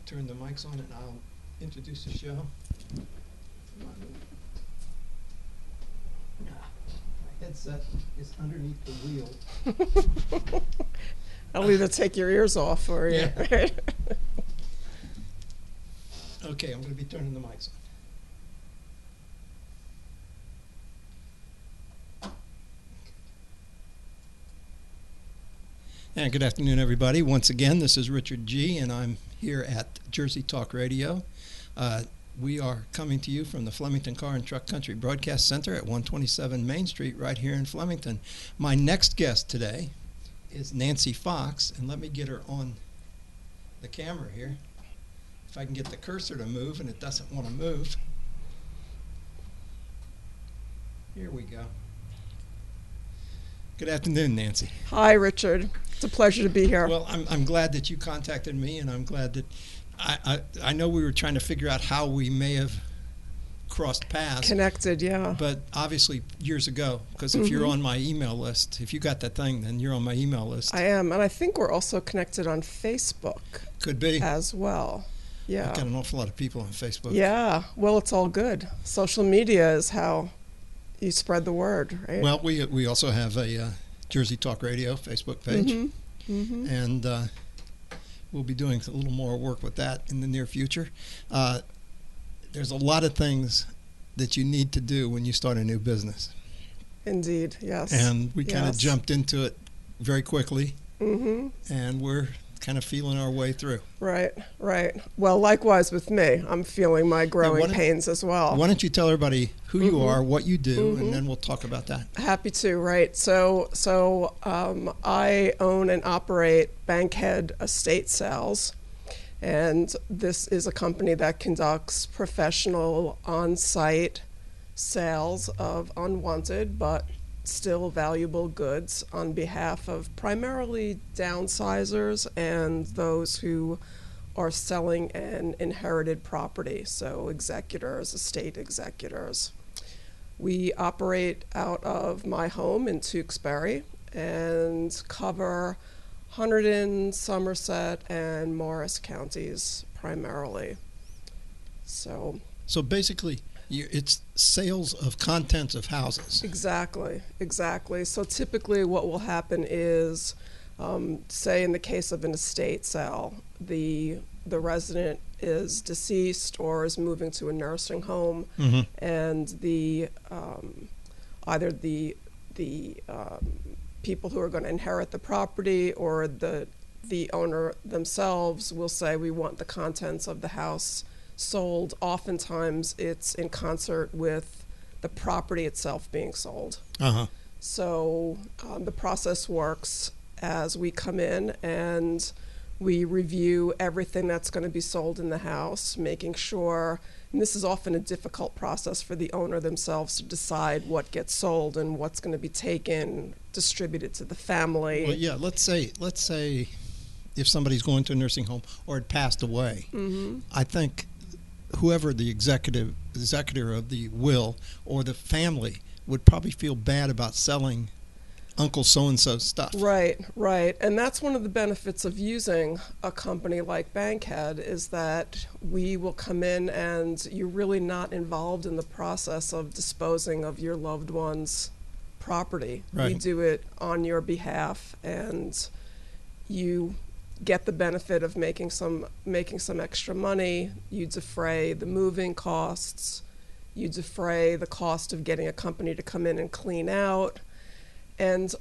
turn the mics on and I'll introduce the show. My headset is underneath the wheel. I'll either take your ears off or Yeah. yeah. Okay, I'm going to be turning the mics on. And good afternoon, everybody. Once again, this is Richard G., and I'm here at Jersey Talk Radio. We are coming to you from the Flemington Car and Truck Country Broadcast Center at 127 Main Street right here in Flemington. My next guest today is Nancy Fox, and let me get her on the camera here. If I can get the cursor to move, and it doesn't want to move. Here we go. Good afternoon, Nancy. Hi, Richard. It's a pleasure to be here. Well, I'm glad that you contacted me, and I'm glad that I know we were trying to figure out how we may have crossed paths. Connected, yeah. But obviously years ago, because if you're on my email list, if you got that thing, then you're on my email list. I am, and I think we're also connected on Facebook. Could be. As well. Yeah. I've got an awful lot of people on Facebook. Yeah. Well, it's all good. Social media is how you spread the word, right? Well, we also have a Jersey Talk Radio Facebook page, and we'll be doing a little more work with that in the near future. There's a lot of things that you need to do when you start a new business. Indeed, yes. And we kind of jumped into it very quickly, and we're kind of feeling our way through. Right, right. Well, likewise with me. I'm feeling my growing pains as well. Why don't you tell everybody who you are, what you do, and then we'll talk about that. Happy to, right. So I own and operate Bankhead Estate Sales, and this is a company that conducts professional on-site sales of unwanted but still valuable goods on behalf of primarily downsizers and those who are selling an inherited property, so executors, estate executors. We operate out of my home in Tewksbury and cover Hunterdon, Somerset, and Morris counties primarily. So basically, it's sales of contents of houses. Exactly. So typically what will happen is, say in the case of an estate sale, the resident is deceased or is moving to a nursing home, and the either the people who are going to inherit the property or the owner themselves will say, we want the contents of the house sold. Oftentimes it's in concert with the property itself being sold. So the process works as we come in and we review everything that's going to be sold in the house, making sure, and this is often a difficult process for the owner themselves to decide what gets sold and what's going to be taken, distributed to the family. Well, yeah, let's say if somebody's going to a nursing home or had passed away, I think whoever the executor of the will or the family would probably feel bad about selling Uncle so-and-so's stuff. Right. And that's one of the benefits of using a company like Bankhead is that we will come in and you're really not involved in the process of disposing of your loved one's property. Right. We do it on your behalf, and you get the benefit of making some extra money. You defray the moving costs. You defray the cost of getting a company to come in and clean out. And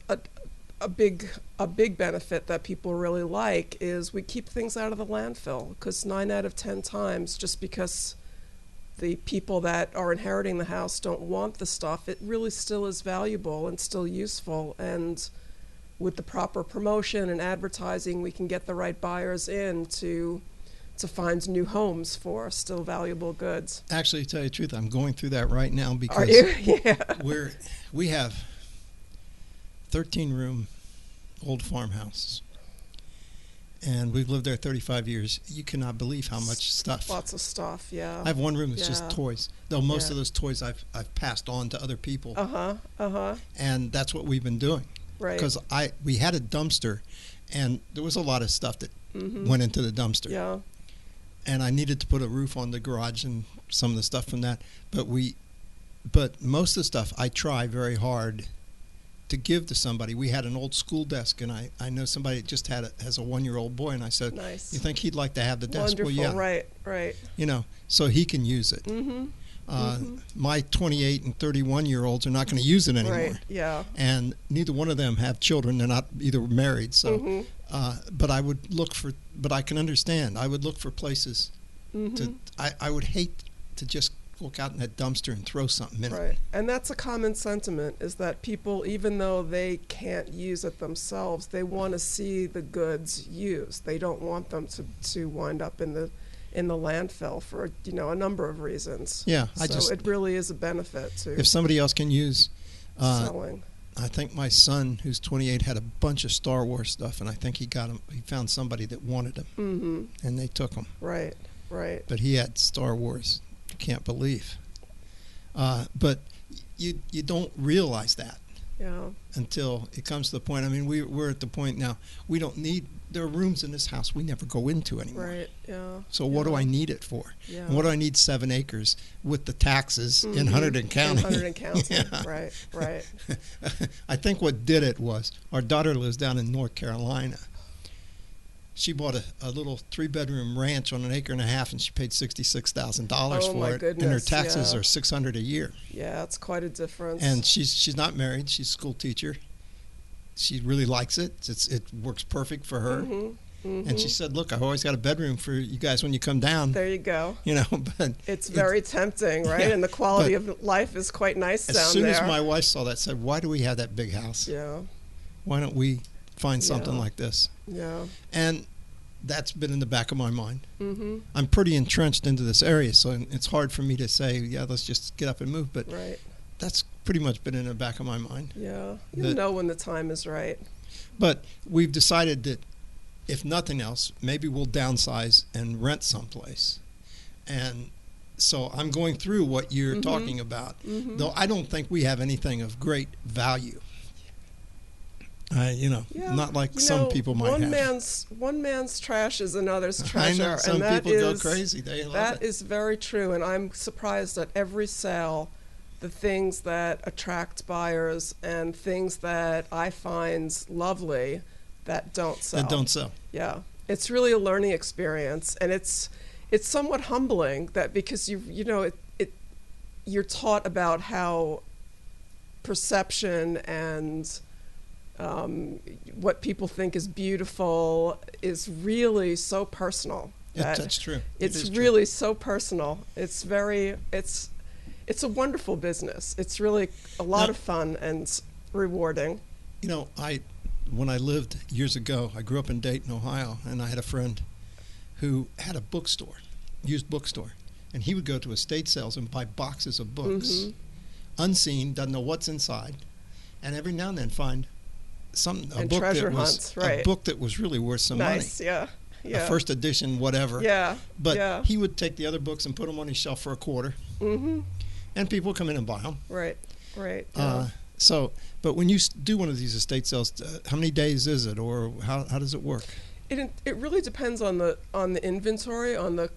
a big benefit that people really like is we keep things out of the landfill, because 9 out of 10 times, just because the people that are inheriting the house don't want the stuff, it really still is valuable and still useful. And with the proper promotion and advertising, we can get the right buyers in to find new homes for still valuable goods. Actually, to tell you the truth, I'm going through that right now because Are you? Yeah. we have 13-room old farmhouse, and we've lived there 35 years. You cannot believe how much stuff. Lots of stuff, yeah. I have one room that's just toys, though most of those toys I've passed on to other people. And that's what we've been doing. Right. Because we had a dumpster, and there was a lot of stuff that went into the dumpster. Yeah. and I needed to put a roof on the garage and some of the stuff from that. But most of the stuff I try very hard to give to somebody. We had an old school desk, and I know somebody that just has a 1-year-old boy, and I said, Nice. "You think he'd like to have the desk?" Wonderful. Well, yeah, Right. you know, so he can use it. My 28 and 31-year-olds are not going to use it anymore. Right. Yeah. And neither one of them have children. They're not either married. So, Mm-hmm. but I would look for. But I can understand. I would look for places. I would hate to just look out in that dumpster and throw something in it. Right. And that's a common sentiment, is that people, even though they can't use it themselves, they want to see the goods used. They don't want them to wind up in the landfill for, you know, a number of reasons. Yeah, So it really is a benefit to if somebody else can use. selling. I think my son, who's 28, had a bunch of Star Wars stuff, and I think he got him. He found somebody that wanted them, and they took them. Right. But he had Star Wars. You can't believe. But you don't realize that Yeah. until it comes to the point. I mean, we're at the point now. We don't need. There are rooms in this house we never go into anymore. Right. Yeah. So what do I need it for? Yeah. And what do I need 7 acres with the taxes in Hunterdon County? In Hunterdon County. Yeah. Right. I think what did it was our daughter lives down in North Carolina. She bought a little 3-bedroom ranch on 1.5 acres, and she paid $66,000 Oh, for my it. And her goodness, taxes yeah. are $600 a year. Yeah, it's quite a difference. And she's not married. She's a school teacher. She really likes it. It works perfect for her. And she said, "Look, I've always got a bedroom for you guys when you come down." There you go. You know, but It's very tempting, right? Yeah, And the quality but of life is quite nice down as soon there. as my wife saw that, said, "Why do we have that big house? Yeah. Why don't we find something Yeah. like this?" Yeah. And that's been in the back of my mind. I'm pretty entrenched into this area, so it's hard for me to say, "Yeah, let's just get up and move." But Right. that's pretty much been in the back of my mind. Yeah. You'll know when the time is right. But we've decided that if nothing else, maybe we'll downsize and rent someplace. And so I'm going through what you're talking about, though I don't think we have anything of great value. Yeah. Not like You some know, people might have. One man's trash is another's I treasure. know some and that people go is- crazy. They love That it. is very true, and I'm surprised at every sale, the things that attract buyers and things that I find lovely that don't sell. That don't sell. Yeah, it's really a learning experience, and it's somewhat humbling that because you're taught about how perception and what people think is beautiful is really so personal. That's true. It's really so personal. It's a wonderful business. It's really a lot of fun and rewarding. You know, when I lived years ago, I grew up in Dayton, Ohio, and I had a friend who had a bookstore, used bookstore, and he would go to estate sales and buy boxes of books, unseen, doesn't know what's inside, and every now and then find And treasure hunts, right. a book that was really worth some Nice, money. yeah. A first edition, whatever. Yeah. But yeah. he would take the other books and put them on his shelf for a quarter, and people would come in and buy them. Right. Yeah. But when you do one of these estate sales, how many days is it, or how does it work? It really depends on the inventory, on the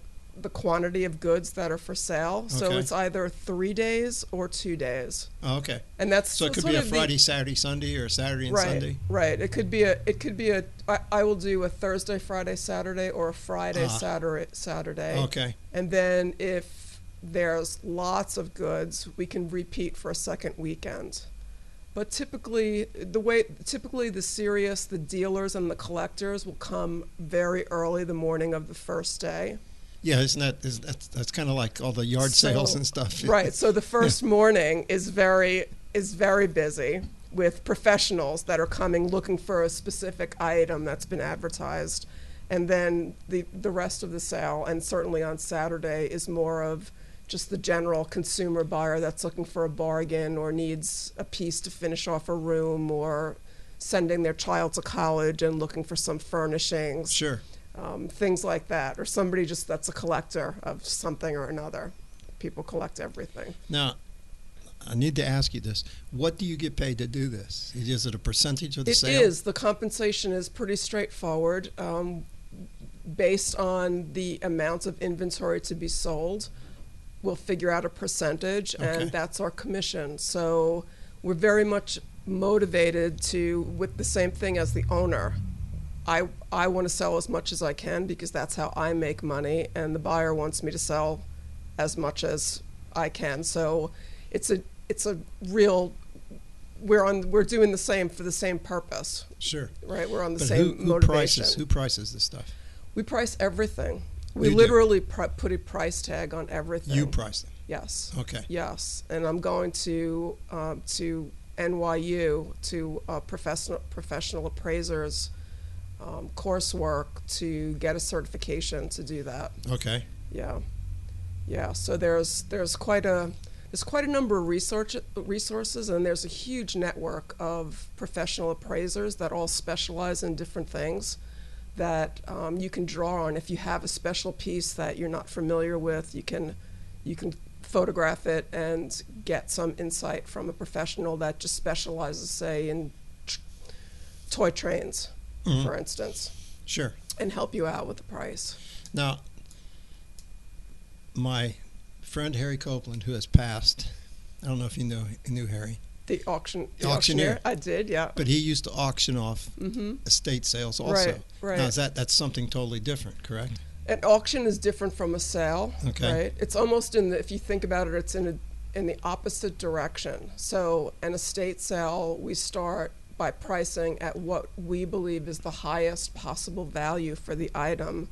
quantity of goods that are for sale. So Okay. it's either 3 days or 2 days, Oh, okay. and that's So it could sort be a of the- Friday, Saturday, Sunday, or Saturday and Sunday. Right. It could be a. I will do a Thursday, Friday, Saturday, or a Friday, Saturday. Okay. And then if there's lots of goods, we can repeat for a second weekend. But typically the dealers and the collectors will come very early the morning of the first day. Yeah, that's kind of like all the yard sales and stuff. Right. So the first morning is very busy with professionals that are coming looking for a specific item that's been advertised. And then the rest of the sale, and certainly on Saturday, is more of just the general consumer buyer that's looking for a bargain or needs a piece to finish off a room, or sending their child to college and looking for some furnishings. Sure. Things like that, or somebody just that's a collector of something or another. People collect everything. Now, I need to ask you this. What do you get paid to do this? Is it a percentage of the sale? It is. The compensation is pretty straightforward. based on the amount of inventory to be sold, we'll figure out a percentage, Okay. and that's our commission. So we're very much motivated to, with the same thing as the owner. I want to sell as much as I can because that's how I make money, and the buyer wants me to sell as much as I can. So it's a real, we're doing the same for the same purpose, Sure. right? We're on the But same who motivation. prices? Who prices this stuff? We price everything. We You do? literally put a price tag on everything. You price them. Yes. Okay. Yes, and I'm going to NYU to professional appraisers coursework to get a certification to do that. Okay. Yeah, yeah. So there's quite a number of resources, and there's a huge network of professional appraisers that all specialize in different things that you can draw on. If you have a special piece that you're not familiar with, you can photograph it and get some insight from a professional that just specializes, say, in toy trains, Mhm. for instance, Sure. and help you out with the price. Now, my friend Harry Copeland, who has passed, I don't know if you knew Harry, The Auctioneer. auctioneer. I did, yeah. but he used to auction off estate sales also. Right, right. Now, that's something totally different, correct? An auction is different from a sale, Okay. right? It's almost if you think about it, it's in the opposite direction. So an estate sale, we start by pricing at what we believe is the highest possible value for the item.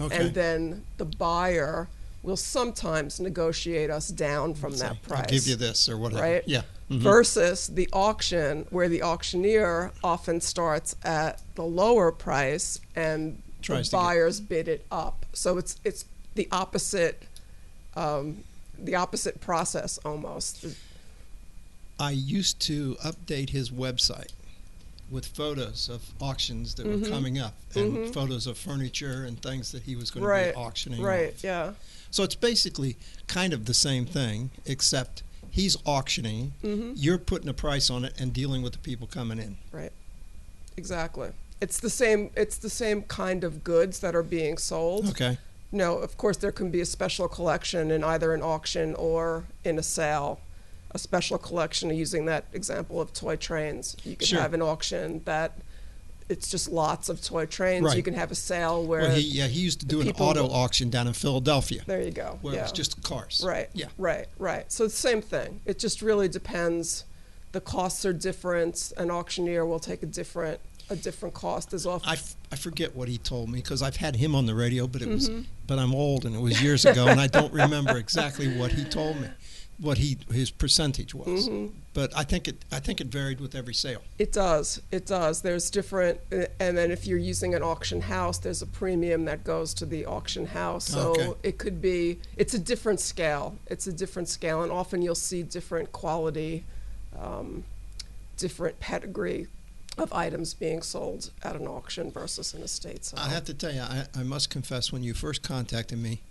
Okay. And then the buyer will sometimes negotiate us down from Say, that price. I'll give you this or whatever. Right? Yeah. Mhm. Versus the auction, where the auctioneer often starts at the lower price and Tries the to get- buyers bid it up. So it's the opposite process almost. I used to update his website with photos of auctions that were coming up and photos of furniture and things that he was going to Right, be auctioning right, off. yeah. So it's basically kind of the same thing, except he's auctioning, you're putting a price on it and dealing with the people coming in. Right. Exactly. It's the same kind of goods that are being sold. Okay. No, of course there can be a special collection in either an auction or in a sale. A special collection, using that example of toy trains. You can Sure. have an auction that it's just lots of toy trains. Right. You can have a sale where Well, he used to do an people auto will- auction down in Philadelphia there you go. where yeah. it was just cars. Right. Yeah. Right. So it's the same thing. It just really depends. The costs are different. An auctioneer will take a different cost as often. I forget what he told me because I've had him on the radio, but but I'm old and it was years ago and I don't remember exactly what he told me, what his percentage was. But I think it varied with every sale. It does. There's different, and then if you're using an auction house, there's a premium that goes to the auction house. So Okay. it could be, it's a different scale. And often you'll see different quality, different pedigree of items being sold at an auction versus an estate sale. I have to tell you, I must confess, when you first contacted me,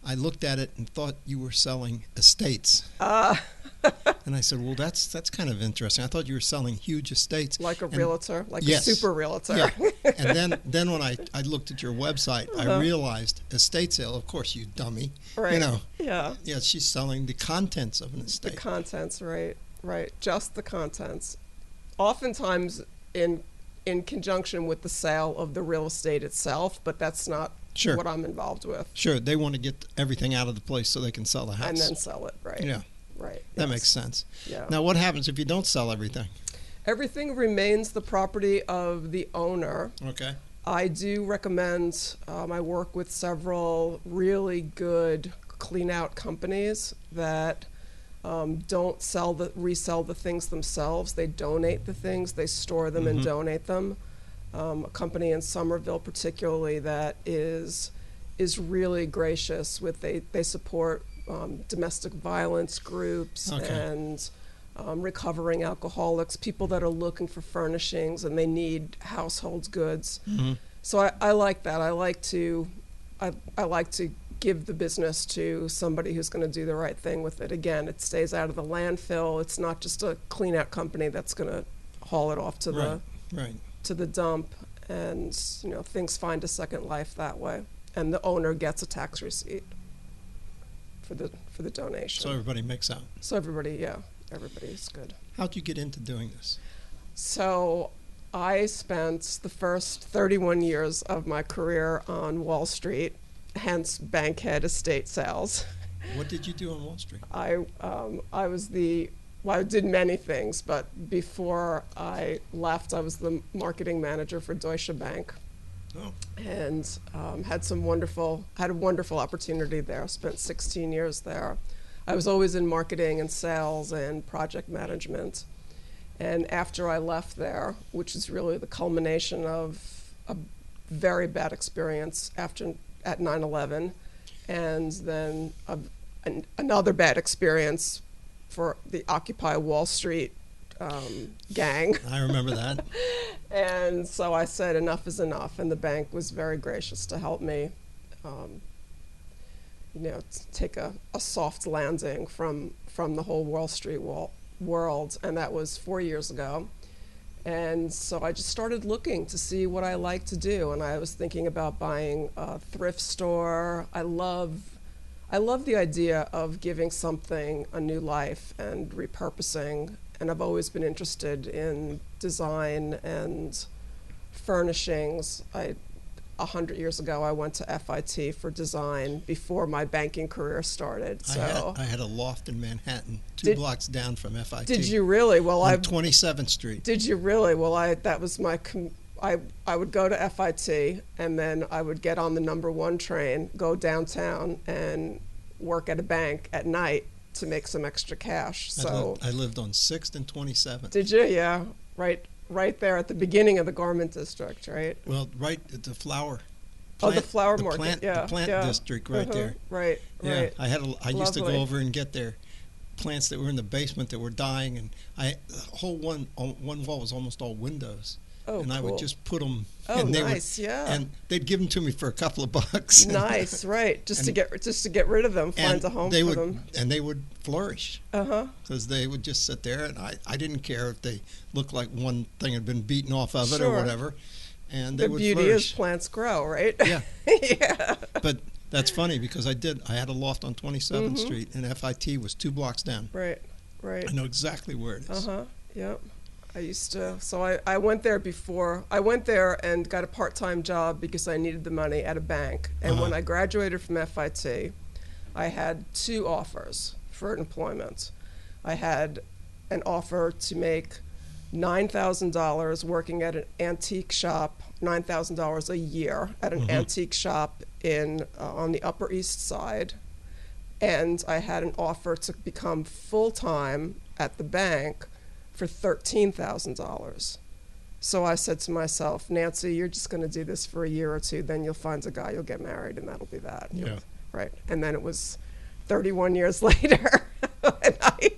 I looked at it and thought you were selling estates. And I said, well, that's kind of interesting. I thought you were selling huge estates. Like a And- realtor, like Yes. a super realtor. Yeah. And then when I looked at your website, I realized estate sale, of course, you dummy. Right. You know, Yeah. yeah, she's selling the contents of an The estate. contents, right, just the contents. Oftentimes in conjunction with the sale of the real estate itself, but that's not Sure. what I'm involved with. Sure, they want to get everything out of the place so they can sell the house. And then sell it, right? Yeah, Right. that yes. makes sense. Yeah. Now, what happens if you don't sell everything? Everything remains the property of the owner. Okay. I do recommend, I work with several really good clean out companies that don't resell the things themselves. They donate the things, they store them and donate them. A company in Somerville particularly that is really gracious with, they support domestic violence groups Okay. and recovering alcoholics, people that are looking for furnishings and they need household goods. So I like that. I like to give the business to somebody who's going to do the right thing with it. Again, it stays out of the landfill. It's not just a clean out company that's going to haul it off to Right. the dump. and things find a second life that way, and the owner gets a tax receipt for the donation. So everybody makes out. So everybody's good. How'd you get into doing this? So I spent the first 31 years of my career on Wall Street, hence Bankhead Estate Sales. What did you do on Wall Street? I did many things, but before I left, I was the marketing manager for Deutsche Bank. Oh. And had a wonderful opportunity there. Spent 16 years there. I was always in marketing and sales and project management. And after I left there, which is really the culmination of a very bad experience at 9/11, and then another bad experience for the Occupy Wall Street gang. I remember that. And so I said enough is enough, and the bank was very gracious to help me take a soft landing from the whole Wall Street world, and that was 4 years ago. And so I just started looking to see what I like to do, and I was thinking about buying a thrift store. I love the idea of giving something a new life and repurposing, and I've always been interested in design and furnishings. 100 years ago, I went to FIT for design before my banking career started. So I had a loft in Manhattan, two blocks down from FIT. Did you really? Well, on 27th Street. Did you really? Well, that was my. I would go to FIT, and then I would get on the number 1 train, go downtown, and work at a bank at night to make some extra cash. So I lived on 6th and 27th. Did you? Yeah, right there at the beginning of the garment district, right? Well, right at the flower. The flower market. The plant district, right there. Right. Yeah, I used to Lovely. go over and get their plants that were in the basement that were dying, and the whole one wall was almost all windows. Oh, and I cool. would just put them. Oh, and nice, yeah. And they'd give them to me for a couple of bucks. Nice, right? Just to get rid of them, find a home for them. And they would flourish. Because they would just sit there, and I didn't care if they looked like one thing had been beaten off of it or whatever. And they would flourish. The beauty is plants grow, right? Yeah. Yeah. But that's funny because I had a loft on 27th Street, and FIT was 2 blocks down. Right. I know exactly where it is. Yep. I went there before. I went there and got a part-time job because I needed the money at a bank. And when I graduated from FIT, I had 2 offers for employment. I had an offer to make $9,000 working at an antique shop, $9,000 a year at an antique shop on the Upper East Side. And I had an offer to become full-time at the bank for $13,000. So I said to myself, Nancy, you're just going to do this for a year or 2, then you'll find a guy, you'll get married, and that'll be that. Yeah. Right. And then it was 31 years later, and I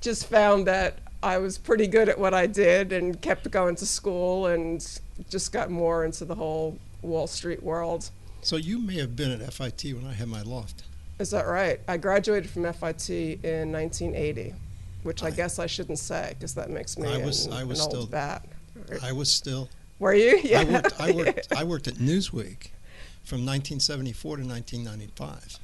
just found that I was pretty good at what I did and kept going to school and just got more into the whole Wall Street world. So you may have been at FIT when I had my loft. Is that right? I graduated from FIT in 1980. Which I guess I shouldn't say because that makes me an old bat. I was still. Were you? Yeah. I worked at Newsweek from 1974 to 1995.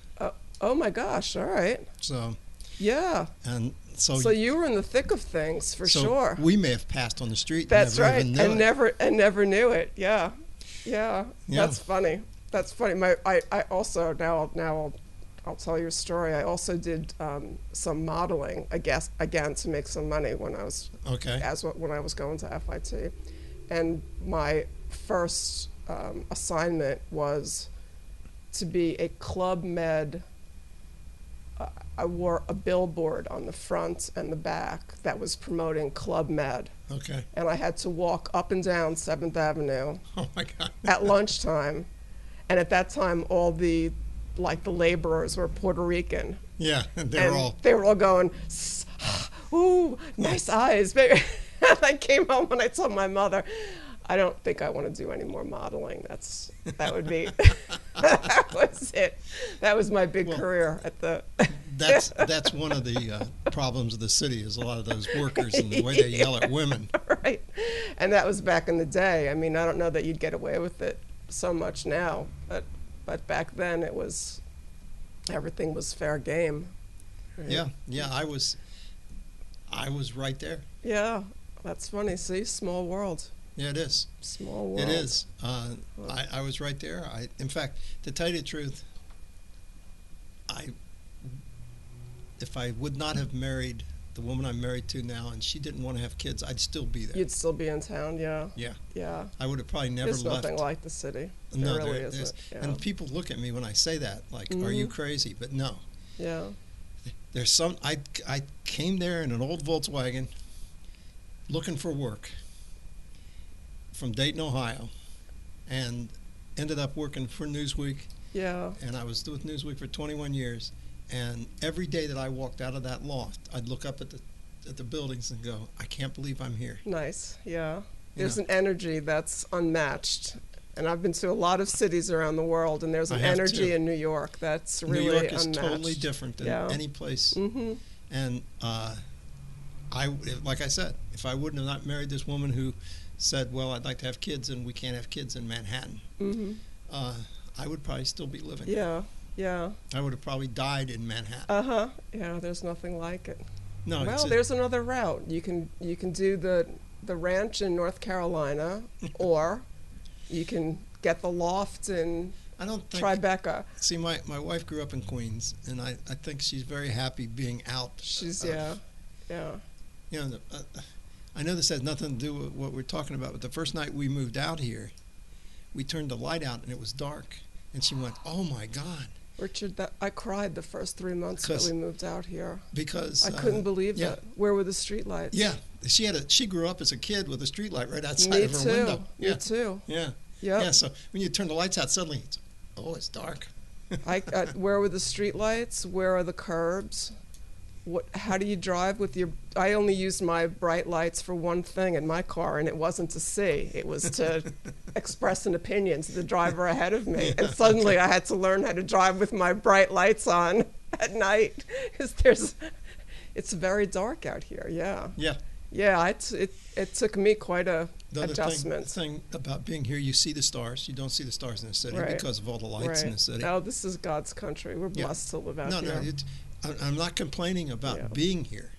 Oh my gosh! All right. So. Yeah. And so. So you were in the thick of things for sure. We may have passed on the street. That's and right. Never knew it. Yeah. Yeah. That's funny. That's funny. I also now I'll tell you a story. I also did some modeling, I guess, again to make some money when I was when I was going to FIT, and my first assignment was to be a Club Med. I wore a billboard on the front and the back that was promoting Club Med. Okay. And I had to walk up and down 7th Avenue. Oh my God. At lunchtime, and at that time all the laborers were Puerto Rican. Yeah, and they were all going, ooh, nice eyes, baby. And I came home and I told my mother, I don't think I want to do any more modeling. That would be, that was it. That was my big career at the. that's one of the problems of the city is a lot of those workers and the way they yell at women. Right. And that was back in the day. I mean, I don't know that you'd get away with it so much now, but back then everything was fair game. Right? Yeah, I was right there. Yeah, that's funny. See, small world. Yeah, it is. Small world. It is. I was right there. In fact, to tell you the truth, if I would not have married the woman I'm married to now, and she didn't want to have kids, I'd still be there. You'd still be in town, yeah. Yeah. Yeah. I would have probably never There's left. nothing like the city. No, there really there's, isn't. Yeah. and people look at me when I say that, like, "Are you crazy?" But no. Yeah. There's some. I came there in an old Volkswagen, looking for work, from Dayton, Ohio, and ended up working for Newsweek. Yeah. And I was with Newsweek for 21 years. And every day that I walked out of that loft, I'd look up at the buildings and go, "I can't believe I'm here." Nice. Yeah. There's know. an energy that's unmatched. And I've been to a lot of cities around the world, and there's an I have energy too. in New York that's really New York is unmatched. totally different than Yeah. any place. Mm-hmm. And like I said, if I wouldn't have not married this woman who said, "Well, I'd like to have kids, and we can't have kids in Manhattan," Mm-hmm. I would probably still be living. Yeah. Yeah. I would have probably died in Manhattan. Uh-huh. Yeah, there's nothing like it. No, Well, there's another route. You can do the ranch in North Carolina, or you can get the loft in I don't think. Tribeca. See, my wife grew up in Queens, and I think she's very happy being out. She's of- yeah. You know, I know this has nothing to do with what we're talking about, but the first night we moved out here, we turned the light out and it was dark, and she went, "Oh my God!" Richard, I cried the first 3 months that 'Cause- we moved out here. Because I couldn't believe yeah. it. Where were the streetlights? Yeah, she grew up as a kid with a street light right outside Me of her too. window. Me Yeah, too. yeah, Yep. yeah. So when you turn the lights out, suddenly it's dark. Where were the streetlights? Where are the curbs? How do you drive with your? I only used my bright lights for one thing in my car, and it wasn't to see. It was to express an opinion to the driver ahead of me. And suddenly, I had to learn how to drive with my bright lights on at night, because it's very dark out here. Yeah. Yeah. Yeah. It took me quite a The other adjustment. thing about being here, you see the stars. You don't see the stars in the city Right. because of all the lights in the city. Oh, this is God's country. We're Yeah. blessed to live out No, here. I'm not complaining about Yeah. being here,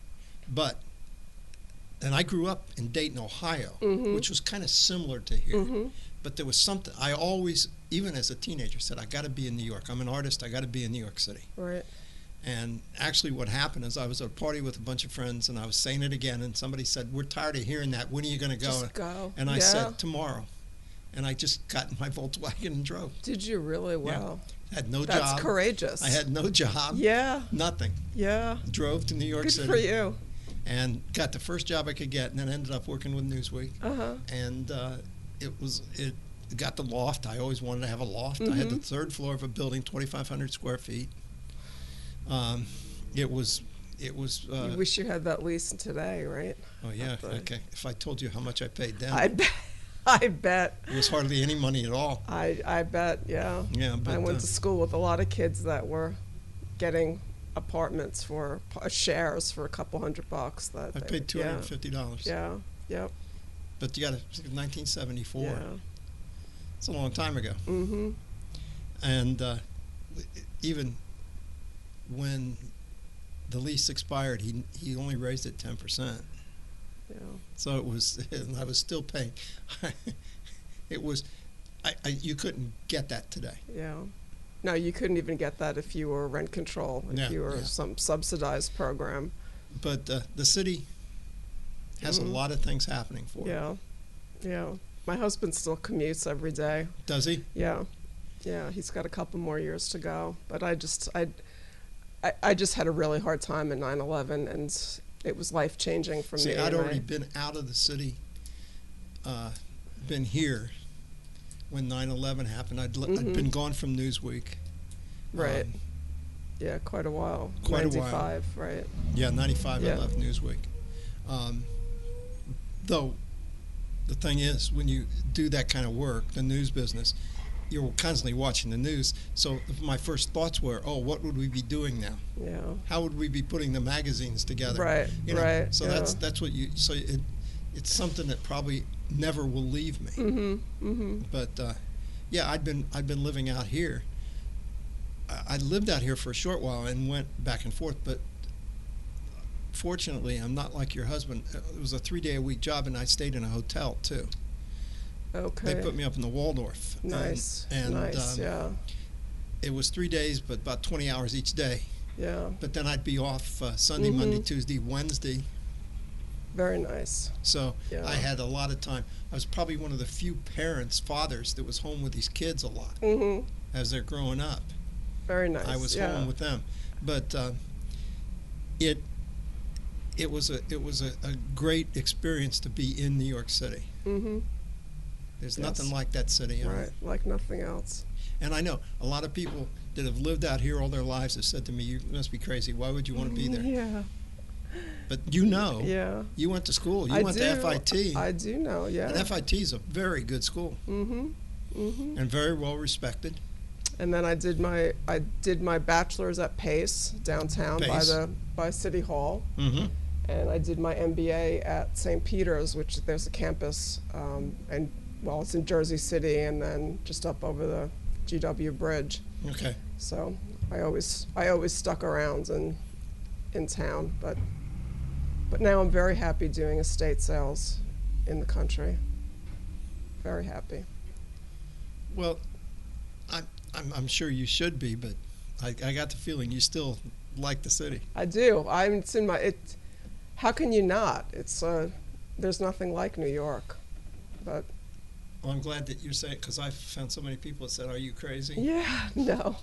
and I grew up in Dayton, Ohio, which was kind of similar to here. Mm-hmm. But there was something I always, even as a teenager, said, "I got to be in New York. I'm an artist. I got to be in New York City." Right. And actually, what happened is I was at a party with a bunch of friends, and I was saying it again, and somebody said, "We're tired of hearing that. When are you going to go?" Just go. And I Yeah. said, "Tomorrow." And I just got in my Volkswagen and drove. Did you really? Wow. Had no That's job. courageous. I had no job. Yeah. Nothing. Yeah. Drove to New York Good City. for you. And got the first job I could get, and then ended up working with Newsweek. Uh-huh. And it got the loft. I always wanted to have a loft. I had the third floor of a building, 2,500 square feet. It was. You wish you had that lease today, right? Oh yeah. At the- Okay. If I told you how much I paid then, I bet. I bet. it was hardly any money at all. I bet. Yeah. Yeah, but I went to school with a lot of kids that were getting apartments for shares for a couple $100. That I paid $250. Yeah. Yep. But you got 1974. Yeah. It's a long time ago. Mm-hmm. And even when the lease expired, he only raised it 10%. Yeah. So it was, and I was still paying. It was, you couldn't get that today. Yeah. No, you couldn't even get that if you were rent control, if Yeah, you were yeah. some subsidized program. But the city has a lot of things happening for it. Yeah. Yeah. My husband still commutes every day. Does he? Yeah. Yeah, he's got a couple more years to go. But I just had a really hard time in 9/11, and it was life-changing for See, me. I'd and already been out of the city, been here when 9/11 happened. I'd been gone from Newsweek. Right. Um, Yeah, quite a while. Quite a while. 95, right. Yeah, 95 I Yeah. left Newsweek. Though the thing is, when you do that kind of work, the news business, you're constantly watching the news. So my first thoughts were, oh, what would we be doing now? Yeah. How would we be putting the magazines together? Right. You know? Right. So yeah. that's what you. So it's something that probably never will leave me. Mm-hmm. Mm-hmm. But yeah, I'd been living out here. I lived out here for a short while and went back and forth, but fortunately, I'm not like your husband. It was a 3-day-a-week job, and I stayed in a hotel too. Okay. They put me up in the Waldorf. Nice. And nice. Yeah. it was 3 days, but about 20 hours each day. Yeah. But then I'd be off Sunday, Mhm. Monday, Tuesday, Wednesday. Very nice. So Yeah. I had a lot of time. I was probably one of the few fathers that was home with these kids a lot Mm-hmm. as they're growing up. Very nice. I was yeah. home with them, but it was a great experience to be in New York City. Mm-hmm. There's Yes. nothing like that city. Right. Like nothing else. And I know a lot of people that have lived out here all their lives have said to me, "You must be crazy. Why would you want to be there?" Yeah. But you know, Yeah. you went to school. You I went do. to FIT. I do know. Yeah. And FIT is a very good school Mm-hmm. Mm-hmm. and very well respected. And then I did my bachelor's at Pace downtown Pace. by City Hall, Mm-hmm. and I did my MBA at St. Peter's, which there's a campus, and well, it's in Jersey City, and then just up over the GW Bridge. Okay. So I always stuck around in town, but now I'm very happy doing estate sales in the country. Very happy. Well, I'm sure you should be, but I got the feeling you still like the city. I do. It's in my it. How can you not? It's there's nothing like New York, but Well, I'm glad that you're saying, because I've found so many people that said, "Are you crazy?" yeah, no.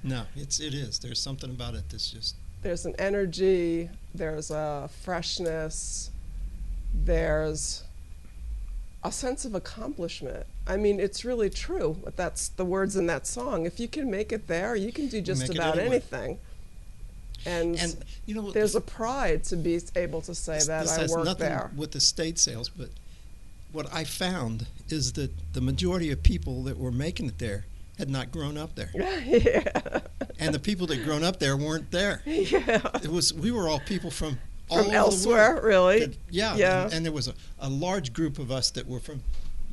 No, it is. There's something about it that's just. There's an energy. There's a freshness. There's a sense of accomplishment. I mean, it's really true. But that's the words in that song. If you can make it there, you can do just Make it about anywhere. anything. And You know what? there's a pride to be able to say that this I has work nothing there. with estate sales, but what I found is that the majority of people that were making it there had not grown up there, Yeah. and the people that grown up there weren't there. Yeah. We were all people from all From over elsewhere, the world. really? Yeah, Yeah. And there was a large group of us that were from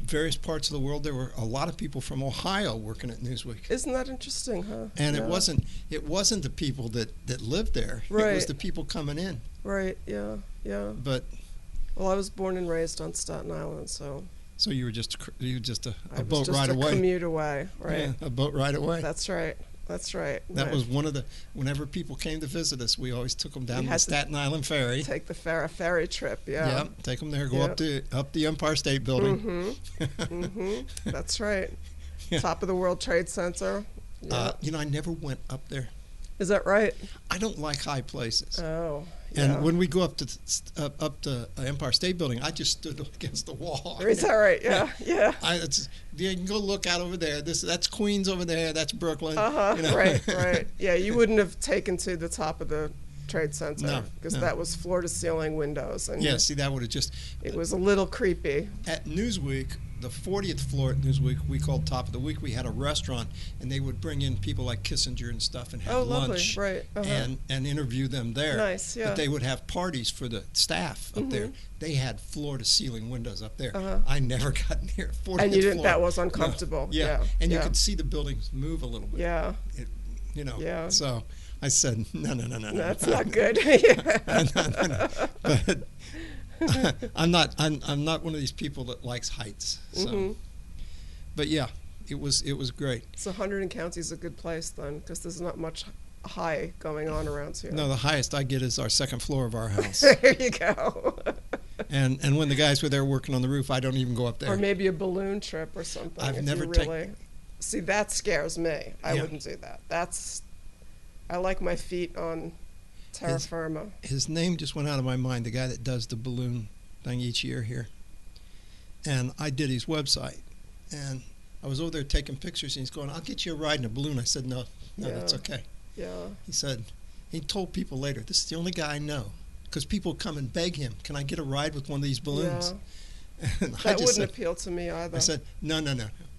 various parts of the world. There were a lot of people from Ohio working at Newsweek. Isn't that interesting, huh? And Yeah. it wasn't the people that lived there. It was Right. the people coming in. Right, yeah, yeah. But Well, I was born and raised on Staten Island, so so you were just I a was boat just ride a away. commute away, right? Yeah, a boat ride away. That's right. That's right. That Right. was one of the, whenever people came to visit us, we always took them down We to the had to Staten Island Ferry. Take the ferry trip, yeah. Yeah, take them there, go Yeah. up the Empire State Building. Mm-hmm. Mm-hmm. That's right. Yeah. Top of the World Trade Center. Yeah. I never went up there. Is that right? I don't like high places. Oh, And yeah. when we go up to Empire State Building, I just stood against the wall. Is that right? Yeah, yeah. You can go look out over there. That's Queens over there. That's Brooklyn. Uh-huh, you know. right, right. Yeah, you wouldn't have taken to the top of the Trade Center No, because no. that was floor-to-ceiling windows, and Yeah, see, that would have just, it was a little creepy. at Newsweek, the 40th floor at Newsweek, we called Top of the Week. We had a restaurant, and they would bring in people like Kissinger and stuff and have Oh, lovely, lunch right, uh-huh. and interview them there. Nice, yeah. But they would have parties for the staff up there. They had floor-to-ceiling windows up there. Uh-huh. I never got near 40th And you didn't. floor. That was No. uncomfortable. Yeah. Yeah, And you yeah. could see the buildings move a little bit. Yeah, Yeah. So I said, no. that's not good. Yeah. No. But I'm not one of these people that likes heights. So, Mhm. but yeah, it was great. So Hunterdon County's a good place then, because there's not much high going on around here. No, the highest I get is our second floor of our house. There you go. and when the guys were there working on the roof, I don't even go up there. Or maybe a balloon trip or something. I've if never you taken- really see that scares me. I Yeah. wouldn't do that. I like my feet on terra His- firma. His name just went out of my mind, the guy that does the balloon thing each year here. And I did his website. And I was over there taking pictures, and he's going, "I'll get you a ride in a balloon." I said, no, Yeah. that's okay. Yeah. He said, he told people later, "This is the only guy I know." Because people come and beg him, "Can I get a ride with one of these balloons?" And That wouldn't said, appeal to me either. I said, no,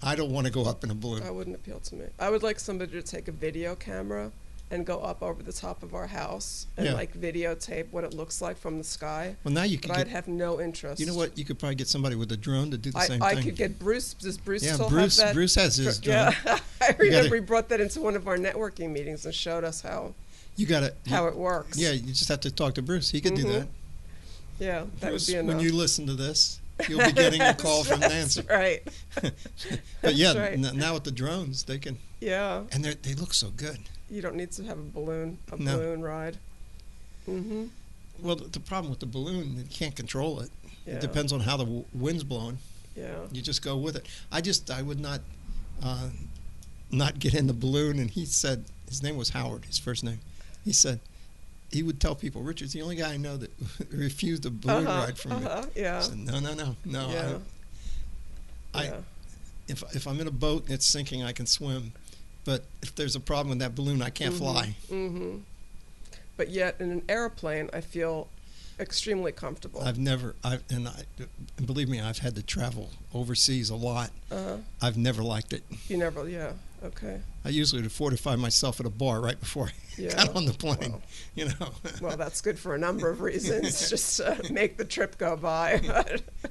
I don't want to go up in a balloon. That wouldn't appeal to me. I would like somebody to take a video camera and go up over the top of our house and Yeah. like videotape what it looks like from the sky. Well, now you could But I'd get, have no interest. you know what? You could probably get somebody with a drone to do the same I thing. could get Bruce. Does Bruce Yeah, still Bruce- have that? Bruce has his drone. Yeah, I You remember gotta- he brought that into one of our networking meetings and showed us how You got to. it works. Yeah, you just have to talk to Bruce. He could do Mhm. that. Yeah, that Bruce, would be enough. when you listen to this, you'll be getting a call from That's Nancy. right. But yeah, That's right. now with the drones, they can, Yeah, and they look so good. you don't need to have a balloon No. ride. Mm-hmm. Well, the problem with the balloon, you can't control it. Yeah. It depends on how the wind's blowing. Yeah. You just go with it. I would not get in the balloon. And he said, his name was Howard, his first name. He said, he would tell people, Richard's the only guy I know that refused a balloon ride from me. Yeah. I said, no. Yeah. I- Yeah. If I'm in a boat and it's sinking, I can swim. But if there's a problem with that balloon, I can't fly. Mm-hmm. But yet, in an airplane, I feel extremely comfortable. And believe me, I've had to travel overseas a lot. I've never liked it. You never, yeah, okay. I usually would fortify myself at a bar right before I Yeah. got on the plane. Wow. You know. Well, that's good for a number of reasons, just to make the trip go by.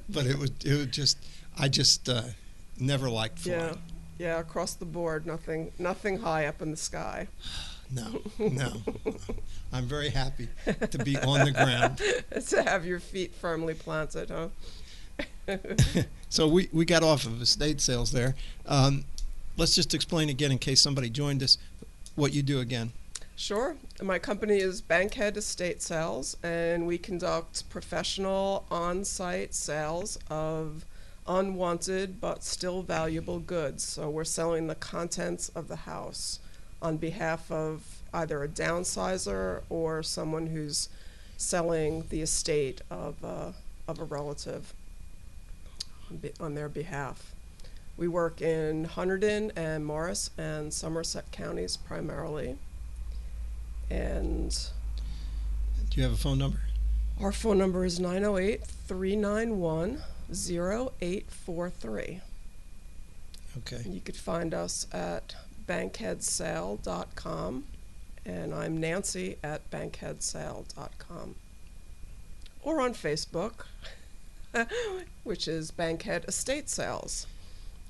But it was just I just never liked flying. Yeah, yeah, across the board, nothing high up in the sky. No. I'm very happy to be on the ground. To have your feet firmly planted, huh? So we got off of estate sales there. Let's just explain again, in case somebody joined us, what you do again. Sure. My company is Bankhead Estate Sales, and we conduct professional on-site sales of unwanted but still valuable goods. So we're selling the contents of the house on behalf of either a downsizer or someone who's selling the estate of a relative on their behalf. We work in Hunterdon and Morris and Somerset counties primarily. And Do you have a phone number? our phone number is 908-391-0843. Okay. You could find us at bankheadsale.com, and I'm Nancy at bankheadsale.com. Or on Facebook, which is Bankhead Estate Sales.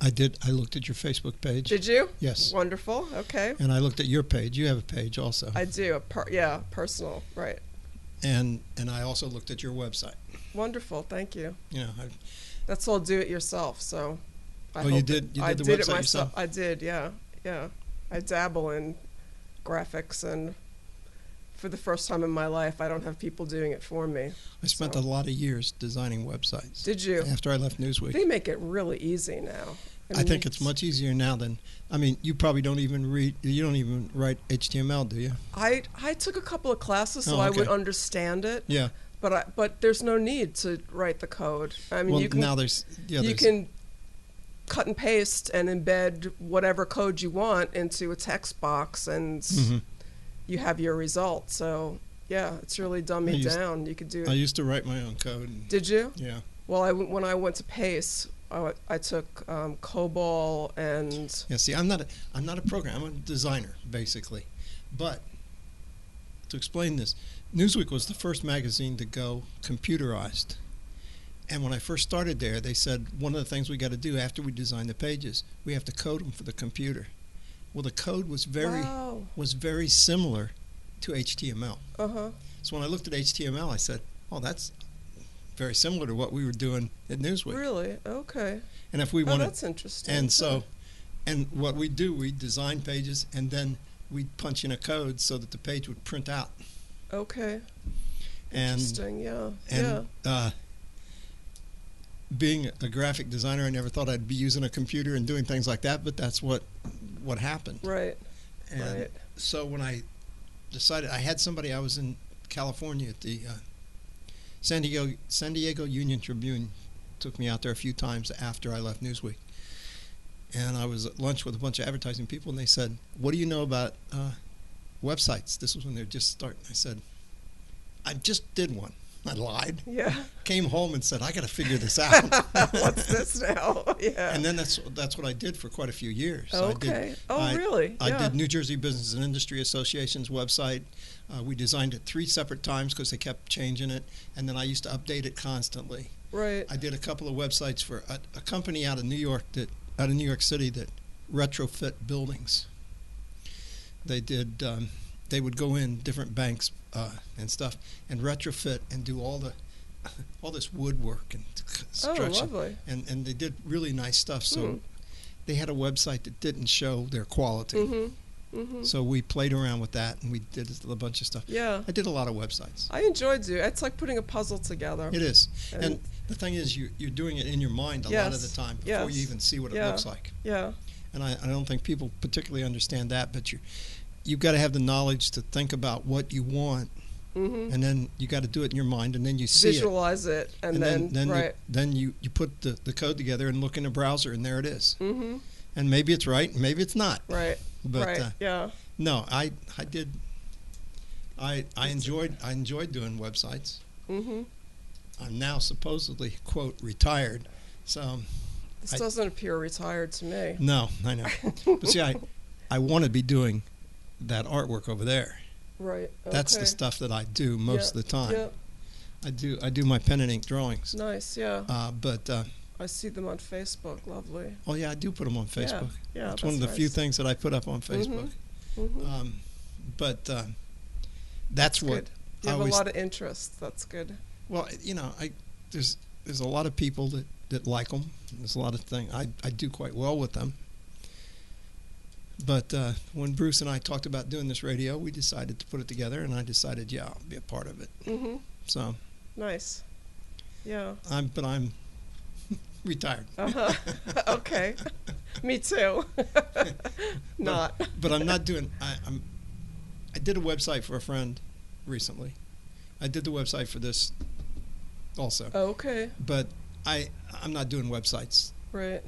I looked at your Facebook page. Did you? Yes. Wonderful. Okay. And I looked at your page. You have a page also. I do. Personal. Right. And I also looked at your website. Wonderful. Thank you. You know, That's all do it yourself. So. Oh, you did the I did website it myself. yourself? I did. Yeah. I dabble in graphics, and for the first time in my life, I don't have people doing it for me. I spent So. a lot of years designing websites. Did you? After I left Newsweek. They make it really easy now. I think it's much easier now than, you probably don't even write HTML, do you? I took a couple of classes so Oh, I okay. would understand it, Yeah. but there's no need to write the code. I mean, Well, you can now you can cut and paste and embed whatever code you want into a text box, and Mhm. you have your result. So yeah, it's really dummied down. You could do. I used to write my own code. And, Did you? yeah. Well, when I went to Pace, I took COBOL and Yeah. See, I'm not a programmer. I'm a designer, basically. But to explain this, Newsweek was the first magazine to go computerized. And when I first started there, they said one of the things we got to do after we design the pages, we have to code them for the computer. Well, the code was Wow. very similar to HTML. Uh-huh. So when I looked at HTML, I said, "Oh, that's very similar to what we were doing at Newsweek." Really? Okay. And if we Oh, wanted, that's interesting. and so, and what we do, we design pages, and then we punch in a code so that the page would print out. Okay. And Interesting. Yeah. and being a graphic designer, I never thought I'd be using a computer and doing things like that, but that's what happened. Right. And Right. so when I decided, I had somebody, I was in California at the San Diego Union Tribune, took me out there a few times after I left Newsweek. And I was at lunch with a bunch of advertising people, and they said, "What do you know about websites?" This was when they were just starting. I said, "I just did one." I lied. Yeah. Came home and said, I got to figure this out. What's this now? Yeah. And then that's what I did for quite a few years. Okay. Really? I Yeah. did New Jersey Business and Industry Association's website. We designed it 3 separate times because they kept changing it, and then I used to update it constantly. Right. I did a couple of websites for a company out of New York City that retrofit buildings. They did. They would go in different banks and stuff and retrofit and do all this woodwork and construction. Oh, lovely. And they did really nice stuff. So they had a website that didn't show their quality. Mm-hmm. So we played around with that, and we did a bunch of stuff. Yeah. I did a lot of websites. I enjoyed it. It's like putting a puzzle together. It is. And the thing is, you're doing it in your mind a lot of the time before you even see what it looks like. Yeah. And I don't think people particularly understand that, but you've got to have the knowledge to think about what you want, and then you got to do it in your mind, and then you see visualize it, and then right. Then you put the code together and look in a browser, and there it is. Mm-hmm. And maybe it's right, and maybe it's not. Right. But right. Yeah. No, I did. I enjoyed doing websites. Mm-hmm. I'm now supposedly, quote, retired. So this doesn't appear retired to me. No, I know. But see, I want to be doing that artwork over there. Right. Okay. That's the stuff that I do most of the time. Yeah. I do my pen and ink drawings. Nice, yeah. But I see them on Facebook. Lovely. oh yeah, I do put them on Facebook. Yeah, it's one of the few things that I put up on Facebook. Mm-hmm. But that's what good. You have a lot of interest. That's good. Well, there's a lot of people that like them. There's a lot of things I do quite well with them. But when Bruce and I talked about doing this radio, we decided to put it together, and I decided, yeah, I'll be a part of it. Mm-hmm. So nice. Yeah. I'm retired. Uh-huh. Okay. Me too. Not. But I'm not doing. I did a website for a friend recently. I did the website for this also. Okay. But I'm not doing websites. Right.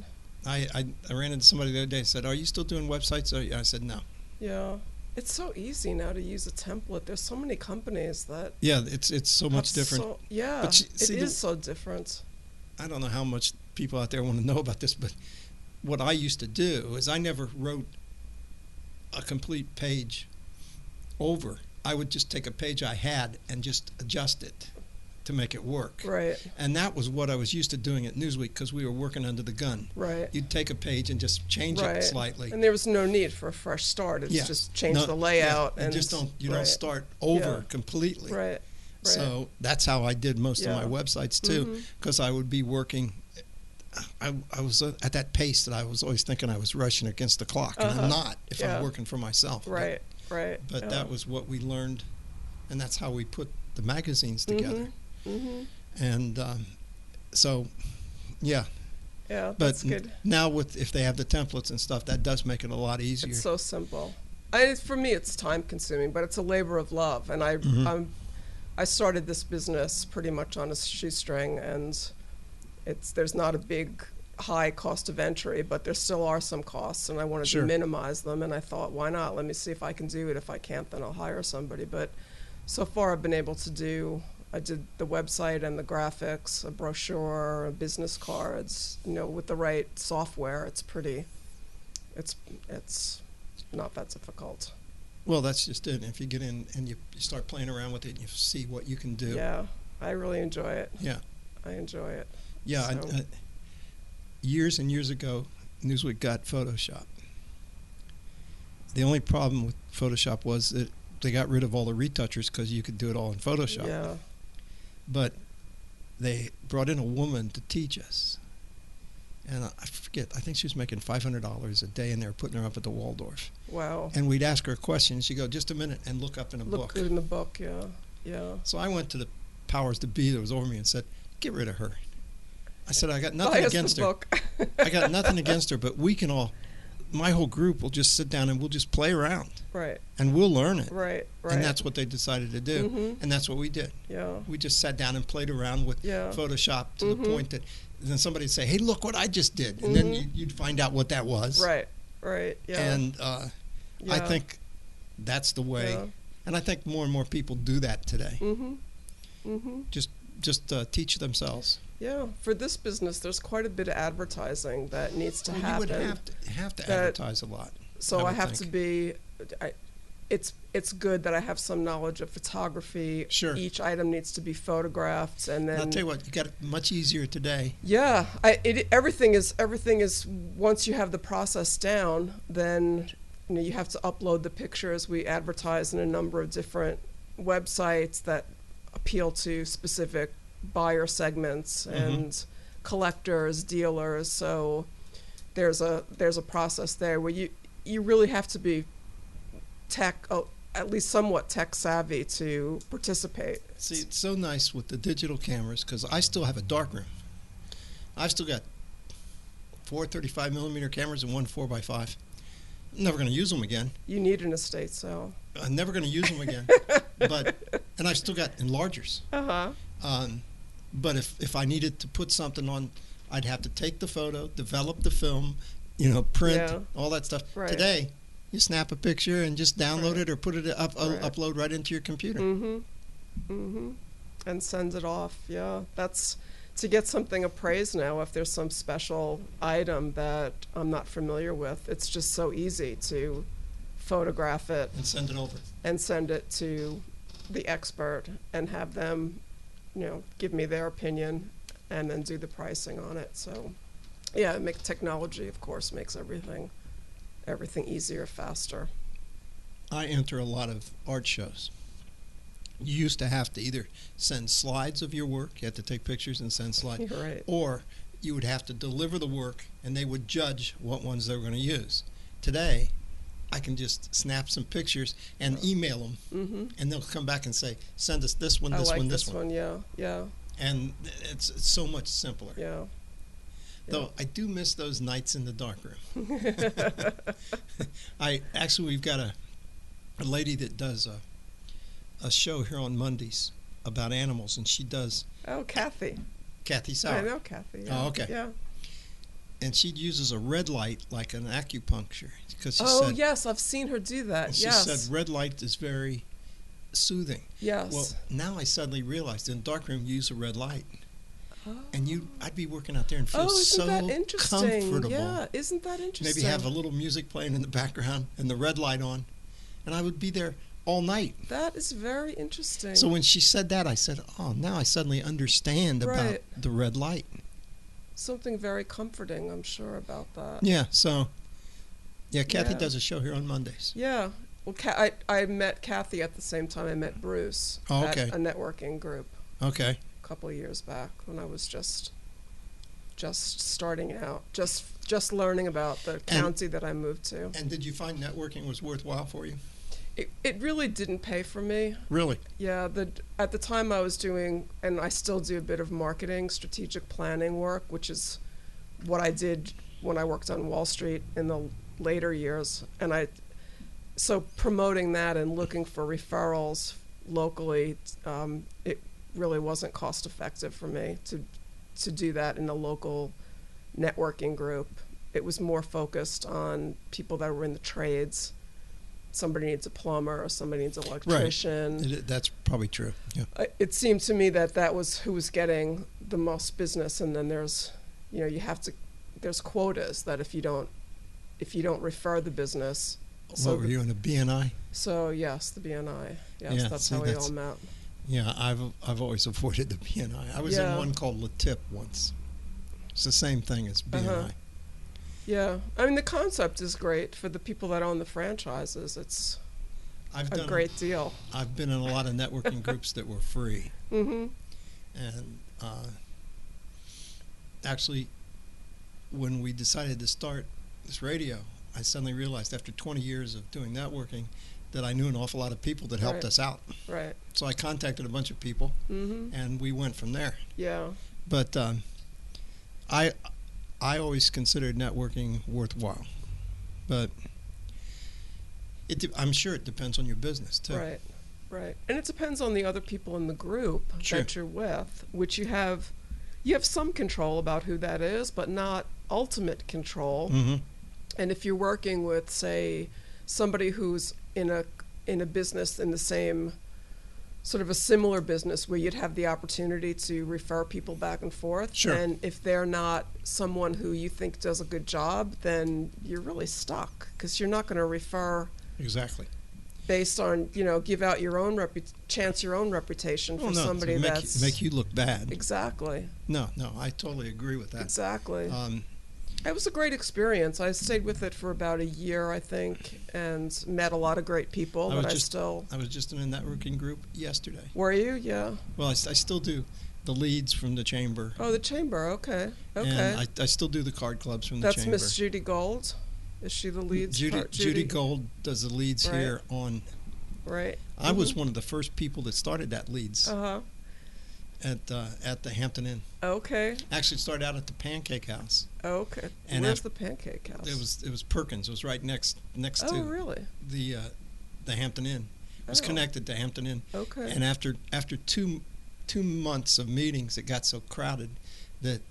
I ran into somebody the other day and said, "Are you still doing websites?" I said, "No." Yeah. It's so easy now to use a template. There's so many companies that. Yeah, it's so much different. But it is so different. I don't know how much people out there want to know about this, but what I used to do is I never wrote a complete page over. I would just take a page I had and just adjust it to make it work. Right. And that was what I was used to doing at Newsweek because we were working under the gun. Right. You'd take a page and just change it slightly. And there was no need for a fresh start. It's just change the layout. And just don't start over completely. Right. So that's how I did most of my websites too, because I would be working. I was at that pace that I was always thinking I was rushing against the clock, and I'm not if I'm working for myself. Right. But that was what we learned, and that's how we put the magazines together. Mm-hmm. And so, yeah. Yeah, but that's good. Now if they have the templates and stuff, that does make it a lot easier. It's so simple. For me, it's time consuming, but it's a labor of love. And I started this business pretty much on a shoestring, and there's not a big high cost of entry, but there still are some costs, and I wanted to minimize them. And I thought, why not? Let me see if I can do it. If I can't, then I'll hire somebody. But so far, I've been able to do. I did the website and the graphics, a brochure, business cards. With the right software, it's pretty. It's not that difficult. Well, that's just it. If you get in and you start playing around with it, and you see what you can do. Yeah, I really enjoy it. Yeah, I enjoy it. Yeah, so. Years and years ago, Newsweek got Photoshop. The only problem with Photoshop was that they got rid of all the retouchers because you could do it all in Photoshop. Yeah. But they brought in a woman to teach us. And I forget, I think she was making $500 a day, and they were putting her up at the Waldorf. Wow. And we'd ask her a question, and she'd go, just a minute, and look up in a book. Look in the book, yeah. So I went to the powers to be that was over me and said, get rid of her. I said, I got nothing against her. I got nothing against her, but we can all, my whole group will just sit down and we'll just play around. Right. And we'll learn it. Right. And that's what they decided to do. And that's what we did. Yeah. We just sat down and played around with Photoshop to the point that then somebody would say, hey, look what I just did. And then you'd find out what that was. Right, yeah. And I think that's the way. Yeah. And I think more and more people do that today. just teach themselves. Yeah, for this business, there's quite a bit of advertising that needs to Well, happen. you would have to advertise a lot. So I would have think. to be. It's good that I have some knowledge of photography. Sure. Each item needs to be photographed, and then I'll tell you what, you got it much easier today. yeah, everything is once you have the process down, then you have to upload the pictures. We advertise in a number of different websites that appeal to specific buyer segments and collectors, dealers. So there's a process there where you really have to be at least somewhat tech savvy to participate. See, it's so nice with the digital cameras because I still have a darkroom. I've still got 4 35mm cameras and one 4x5. I'm never going to use them again. You need an estate sale. I'm never going to use them again. And I've still got enlargers. But if I needed to put something on, I'd have to take the photo, develop the film, print, all that stuff. Right. Today, you snap a picture and just download it or put it upload right into your computer. And send it off. Yeah, that's to get something appraised now. If there's some special item that I'm not familiar with, it's just so easy to photograph it And send it over. and send it to the expert and have them, give me their opinion and then do the pricing on it. So, yeah, technology, of course, makes everything easier, faster. I enter a lot of art shows. You used to have to either send slides of your work, you had to take pictures and send slides, You're right. or you would have to deliver the work and they would judge what ones they were going to use. Today, I can just snap some pictures and email them, and they'll come back and say, send us this one, this I like one, this one. Yeah. And it's so much simpler. Yeah. Though I do miss those nights in the darkroom. We've got a lady that does a show here on Mondays about animals, and she does. Oh, Kathy Sauer. I I know Kathy. Yeah. Oh, okay. Yeah. And she uses a red light like an acupuncture because she Oh, said, yes, I've seen her do that. she Yes. said red light is very soothing. Yes. Well, now I suddenly realized in darkroom you use a red light. Oh. And I'd be working out there and feel isn't so that interesting? comfortable. Yeah, isn't that interesting? Maybe have a little music playing in the background and the red light on, and I would be there all night. That is very interesting. So when she said that, I said, "Oh, now I suddenly understand about Right. the red light." Something very comforting, I'm sure, about that. Yeah. So, Kathy Yeah. does a show here on Mondays. Yeah. Well, I met Kathy at the same time I met Bruce Oh, okay. at a networking group Okay. a couple of years back when I was just starting out, just learning about the county that I moved to. And did you find networking was worthwhile for you? It really didn't pay for me. Really? Yeah, at the time I was doing, and I still do a bit of marketing, strategic planning work, which is what I did when I worked on Wall Street in the later years. And so promoting that and looking for referrals locally, it really wasn't cost effective for me to do that in a local networking group. It was more focused on people that were in the trades. Somebody needs a plumber or somebody needs an electrician. That's probably true. Yeah. It seemed to me that was who was getting the most business, and then there's quotas that if you don't refer the business. What were you in a BNI? So yes, the BNI. Yes, Yeah, that's see, how we all met. Yeah, I've always avoided the BNI. I was in one called LaTip once. It's the same thing as BNI. Yeah, I mean the concept is great for the people that own the franchises. It's a great deal. I've been in a lot of networking groups that were free. Mm-hmm. And actually, when we decided to start this radio, I suddenly realized after 20 years of doing networking that I knew an awful lot of people that helped us out. Right. So I contacted a bunch of people, and we went from there. Yeah. But I always considered networking worthwhile. But I'm sure it depends on your business, too. Right. Right. And it depends on the other people in the group that you're with, which you have some control about who that is, but not ultimate control. Mm-hmm. And if you're working with, say, somebody who's in a business in the same sort of a similar business where you'd have the opportunity to refer people back and forth. Sure. And if they're not someone who you think does a good job, then you're really stuck because you're not going to refer Exactly. based on, give out your own chance your own reputation for Well, no, somebody to that's make you look bad. exactly. No, I totally agree with that. Exactly. Um, It was a great experience. I stayed with it for about a year, I think, and met a lot of great people I that was I just- still. I was just in a networking group yesterday. Were you? Yeah. Well, I still do the leads from the chamber. Oh, the chamber. Okay. Okay. And I still do the card clubs from the That's chamber. Miss Judy Gold. Is she the leads? Judy Gold does the leads Right. here on. Right. I was one of the first people that started that leads Uh huh. at the Hampton Inn. Okay. Actually, it started out at the Pancake House. Okay. And Where's the Pancake House? It was Perkins. It was right next Oh, to really? the Hampton Inn. It was Oh. connected to Hampton Inn. Okay. And after 2 months of meetings, it got so crowded that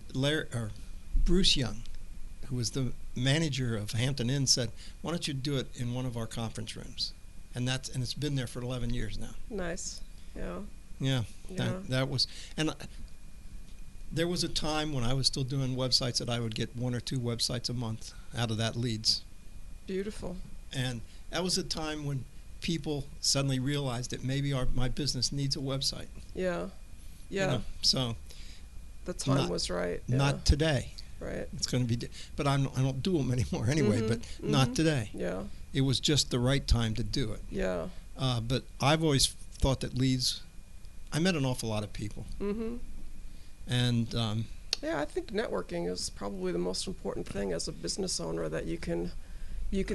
Bruce Young, who was the manager of Hampton Inn, said, "Why don't you do it in one of our conference rooms?" And it's been there for 11 years now. Nice. Yeah. Yeah, Yeah. that was, and there was a time when I was still doing websites that I would get 1 or 2 websites a month out of that leads, Beautiful. and that was a time when people suddenly realized that maybe my business needs a website. Yeah. Yeah. You know? So The time not- was right. Yeah. not today. Right. It's going to be, but I don't do them anymore anyway. Mhm, But not mhm. today. Yeah. It was just the right time to do it. Yeah. But I've always thought that leads. I met an awful lot of people, Mhm. and Yeah, I think networking is probably the most important thing as a business owner that you can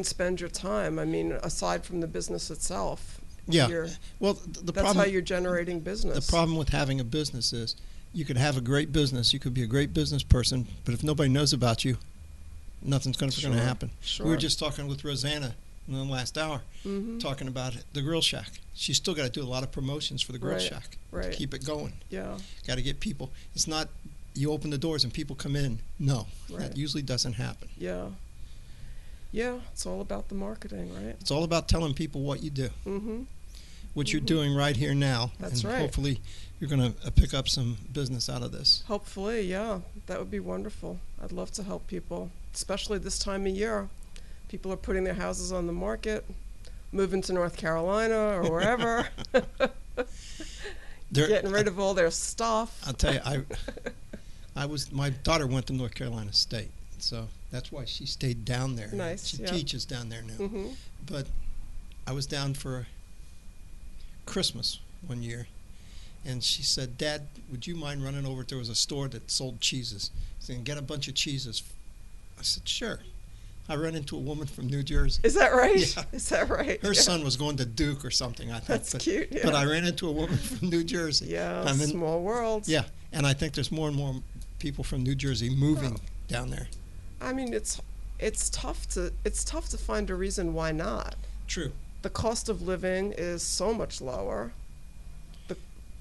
spend your time. I mean, aside from the business itself. yeah. you're- Well, the that's problem. how you're generating business. The problem with having a business is you could have a great business, you could be a great business person, but if nobody knows about you, nothing's going to Sure, happen. Sure. We were just talking with Rosanna in the last hour, Mhm. talking about the Grill Shack. She's still got to do a lot of promotions for the Grill Right, Shack right. to keep it going. Yeah. Got to get people. It's not you open the doors and people come in. No, Right. that usually doesn't happen. Yeah. Yeah, it's all about the marketing, right? It's all about telling people what you do, Mhm. what you're doing right here now, That's and right. hopefully you're going to pick up some business out of this. Hopefully, yeah. That would be wonderful. I'd love to help people, especially this time of year. People are putting their houses on the market, moving to North Carolina or wherever, There- getting rid of all their stuff. I'll tell you, my daughter went to North Carolina State, so that's why she stayed down there. Nice, She yeah. teaches down there now. Mhm. But I was down for Christmas one year, and she said, "Dad, would you mind running over?" There was a store that sold cheeses. She said, "Get a bunch of cheeses." I said, "Sure." I ran into a woman from New Jersey. Is that right? Yeah. Is that right? Her Yeah. son was going to Duke or something, I think. That's but, cute. Yeah. But I ran into a woman from New Jersey. Yeah, I'm in- small world. Yeah, and I think there's more and more people from New Jersey moving down there. I mean, it's tough to find a reason why not. True. The cost of living is so much lower.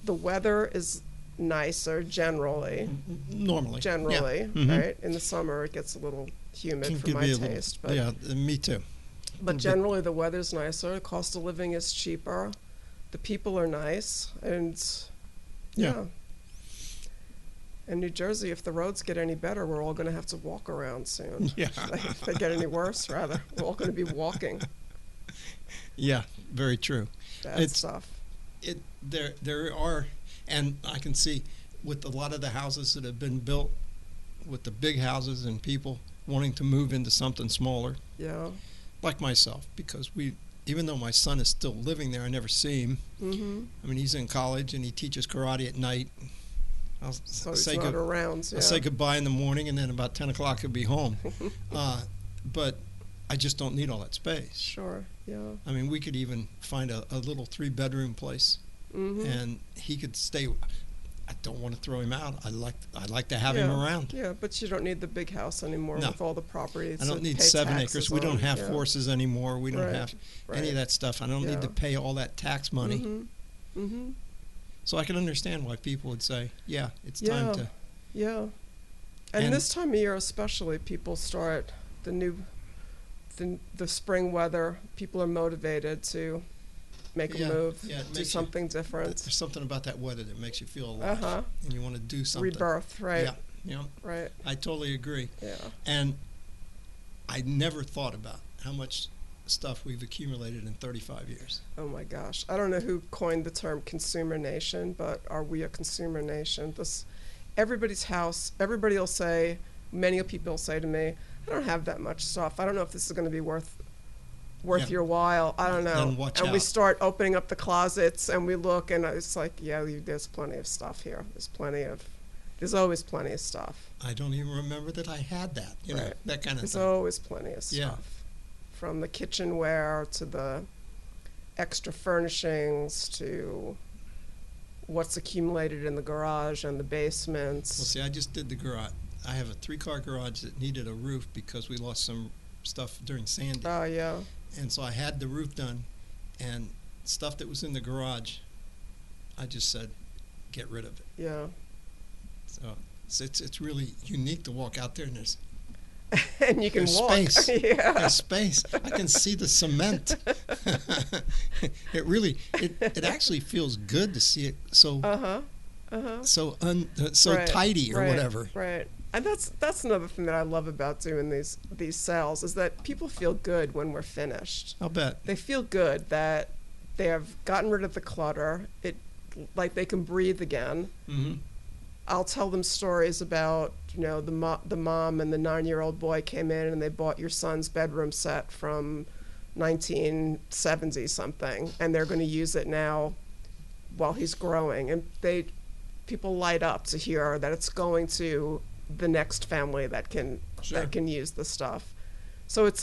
The weather is nicer generally. Normally. Generally, Yeah. Mhm. right? In the summer, it gets a little humid Can for be my a little- taste, but yeah, me too. but generally the weather's nicer. The cost of living is cheaper. The people are nice, and Yeah. yeah. In New Jersey, if the roads get any better, we're all going to have to walk around soon. Yeah. If they get any worse, rather, we're all going to be walking. Yeah, very true. Bad It's- stuff. There are, and I can see with a lot of the houses that have been built, with the big houses and people wanting to move into something smaller, Yeah. like myself, because even though my son is still living there, I never see him. Mm-hmm. I mean, he's in college and he teaches karate at night. I'll So he's say not around. Yeah. I'll say goodbye in the morning, and then about 10 o'clock he'll be home. But I just don't need all that space. Sure. Yeah. I mean, we could even find a little 3-bedroom place, Mm-hmm. and he could stay. I don't want to throw him out. I like to have him Yeah. around. Yeah, but you don't need the big house anymore No. with all the property. I don't to need pay 7 taxes acres. We don't on. have Yeah. horses anymore. We don't Right. have any Right. of that stuff. I don't need to Yeah. pay all that tax money. Mm-hmm. Mm-hmm. So I can understand why people would say, yeah, it's Yeah. time to. Yeah. And, And- this time of year especially, people start the spring weather. People are motivated to make a Yeah, move, yeah, it do makes you- something different. There's something about that weather that makes you feel alive, Uh-huh. and you want to do something. Rebirth, right? Yeah, yeah, Right. I totally agree. Yeah. And I never thought about how much stuff we've accumulated in 35 years. Oh my gosh. I don't know who coined the term consumer nation, but are we a consumer nation? Everybody's house, everybody will say, many people will say to me, I don't have that much stuff. I don't know if this is going to be worth Yeah. your while. I don't know. Then watch and we out. start opening up the closets and we look and it's like, yeah, there's plenty of stuff here. There's always plenty of stuff. I don't even remember that I had that, you know, Right. that kind of There's thing. always plenty of stuff. Yeah. From the kitchenware to the extra furnishings to what's accumulated in the garage and the basements. Well, see, I just did the garage. I have a 3-car garage that needed a roof because we lost some stuff during Sandy. Oh, yeah. And so I had the roof done, and stuff that was in the garage, I just said, get rid of it. Yeah. So it's really unique to walk out there and there's And you can There's walk. space. Yeah. There's space. I can see the cement. It actually feels good to see it so Uh-huh. Uh-huh. so Right, tidy or right, whatever. Right. And that's another thing that I love about doing these sales is that people feel good when we're finished. I'll bet. They feel good that they have gotten rid of the clutter. Like they can breathe again. Hmm. I'll tell them stories about, the mom and the 9-year-old boy came in and they bought your son's bedroom set from 1970 something, and they're going to use it now while he's growing. And people light up to hear that it's going to the next family that can Sure. use the stuff. So it's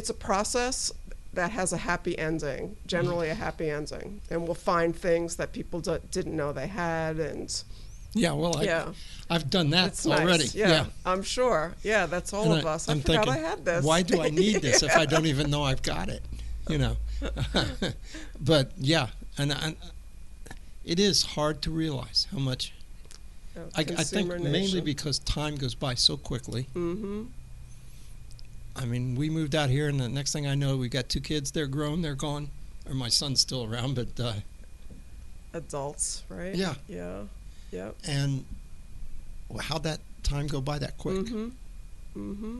a process that has a happy ending, generally a happy ending, and we'll find things that people didn't know they had, and Yeah, well, yeah, I've done that it's already. nice. Yeah, I'm sure. Yeah, that's all And of us. I I'm forgot thinking, I had this. why do I need this if I don't even know I've got it? But yeah, and it is hard to realize how much. I think mainly because time goes by so quickly. Mm-hmm. I mean, we moved out here, and the next thing I know, we got 2 kids. They're grown. They're gone. Or my son's still around, but Adults, right? Yeah. Yeah. Yep. and how'd that time go by that quick? Mm-hmm. Mm-hmm.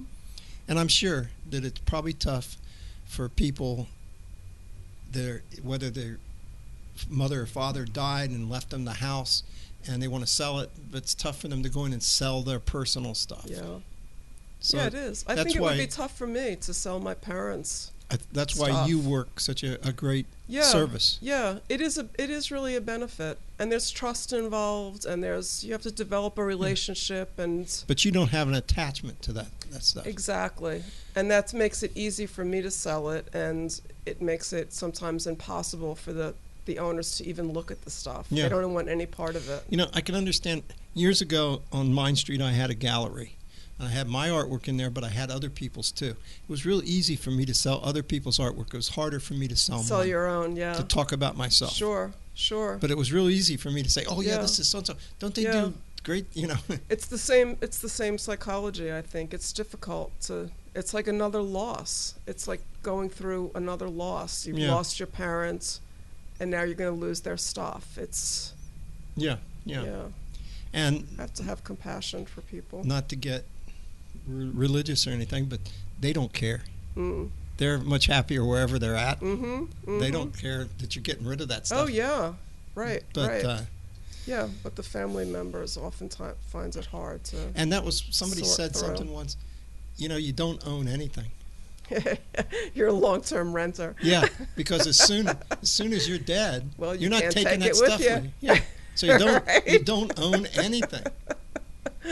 And I'm sure that it's probably tough for people whether their mother or father died and left them the house and they want to sell it, but it's tough for them to go in and sell their personal stuff. Yeah. So yeah, it is. I that's think it would why- be tough for me to sell my parents. that's why Stuff. you work such a great Yeah. service. Yeah, it is really a benefit, and there's trust involved, and you have to develop a relationship, and But you don't have an attachment to that stuff. exactly, and that makes it easy for me to sell it, and it makes it sometimes impossible for the owners to even look at the stuff. Yeah. They don't want any part of it. I can understand. Years ago on Mine Street, I had a gallery. And I had my artwork in there, but I had other people's too. It was real easy for me to sell other people's artwork. It was harder for me to sell Sell mine, your own, yeah. to talk about myself. Sure. But it was real easy for me to say, "Oh yeah, Yeah. this is so and so. Don't they Yeah. do great?" It's the same psychology, I think. It's difficult it's like another loss. It's like going through another loss. You've Yeah. lost your parents, and now you're going to lose their stuff. It's Yeah. And I have to have compassion for people. not to get religious or anything, but they don't care. Mm. They're much happier wherever they're at. Mm-hmm. Mm-hmm. They don't care that you're getting rid of that stuff. Oh yeah, right. But right. Yeah, but the family members oftentimes finds it hard to. and that was somebody Sort said through. something once. You don't own anything. You're a long-term renter. Yeah, because as soon as you're dead, Well, you you're not can't taking take that it with stuff you. with you. Yeah, so you don't Right. you don't own anything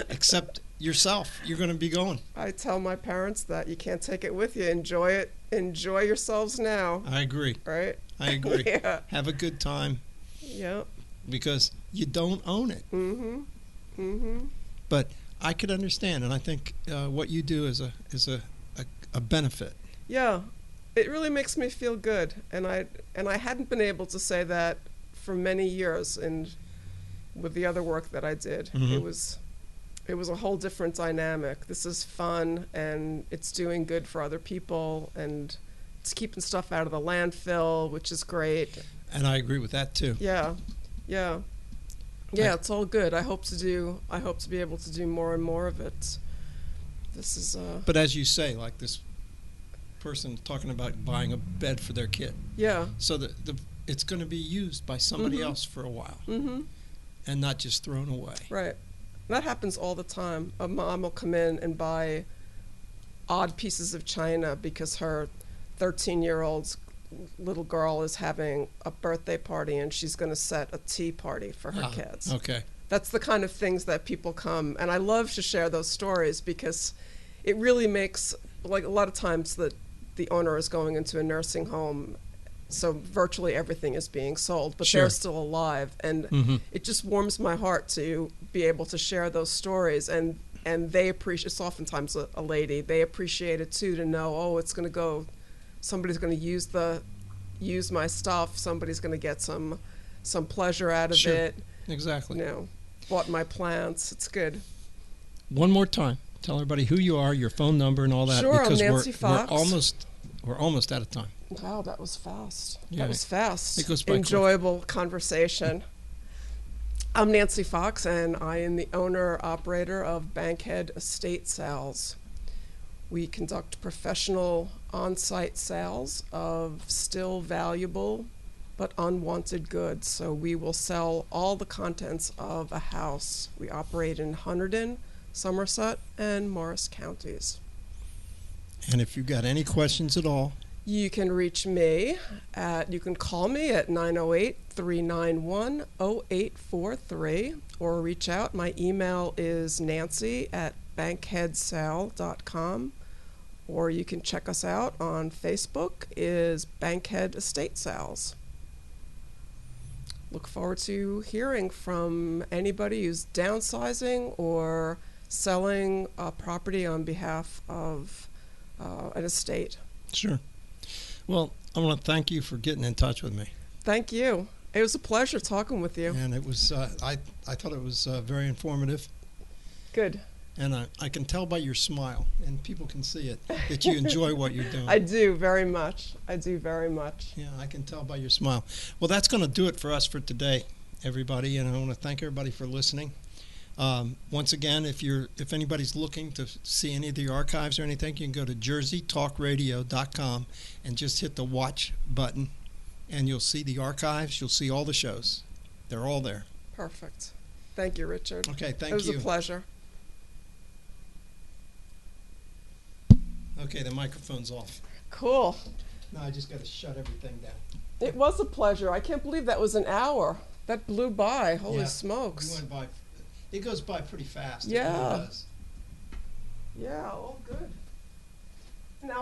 except yourself. You're going to be going. I tell my parents that you can't take it with you. Enjoy it. Enjoy yourselves now. I agree. Right? I agree. Yeah. Have a good time Yeah. because you don't own it. Mm-hmm. Mm-hmm. But I could understand, and I think what you do is a benefit. Yeah. It really makes me feel good, and I hadn't been able to say that for many years, and with the other work that I did, Mhm. it was a whole different dynamic. This is fun, and it's doing good for other people, and it's keeping stuff out of the landfill, which is great. And I agree with that too. Yeah, yeah, yeah. It's all good. I hope to be able to do more and more of it. This is. But as you say, like this person talking about buying a bed for their kid. Yeah. So it's going to be used by somebody else for a while, and not just thrown away. Right. That happens all the time. A mom will come in and buy odd pieces of china because her 13-year-old little girl is having a birthday party and she's going to set a tea party for her kids. Okay. That's the kind of things that people come, and I love to share those stories because it really makes, like, a lot of times the owner is going into a nursing home, so virtually everything is being sold, but Sure. they're still alive, and it just warms my heart to be able to share those stories, and they appreciate. It's oftentimes a lady. They appreciate it too, to know, oh, it's going to go. Somebody's going to use my stuff. Somebody's going to get some pleasure out of Sure. it. Exactly. You know, bought my plants. It's good. One more time, tell everybody who you are, your phone number, and all that. Sure, I'm because Nancy Fox. We're almost out of time. Wow, that was fast. Yeah, That was fast. it goes by quick. Enjoyable conversation. I'm Nancy Fox, and I am the owner-operator of Bankhead Estate Sales. We conduct professional on-site sales of still valuable but unwanted goods. So we will sell all the contents of a house. We operate in Hunterdon, Somerset, and Morris counties. And if you've got any questions at all, You can reach me you can call me at 908-391-0843 or reach out. My email is nancy@bankheadsale.com, or you can check us out on Facebook is Bankhead Estate Sales. Look forward to hearing from anybody who's downsizing or selling a property on behalf of an estate. sure. Well, I want to thank you for getting in touch with me. Thank you. It was a pleasure talking with you. And it was, I thought it was very informative. Good. And I can tell by your smile, and people can see it, that you enjoy what you're doing. I do very much. I do very much. Yeah, I can tell by your smile. Well, that's going to do it for us for today, everybody. And I want to thank everybody for listening. Once again, if anybody's looking to see any of the archives or anything, you can go to jerseytalkradio.com and just hit the watch button, and you'll see the archives. You'll see all the shows. They're all there. Perfect. Thank you, Richard. Okay, thank It was you. a pleasure. Okay, the microphone's off. Cool. No, I just got to shut everything down. It was a pleasure. I can't believe that was an hour. That blew by. Holy Yeah, smokes. You went by. It goes by pretty fast. It Yeah. really does. Yeah, all good.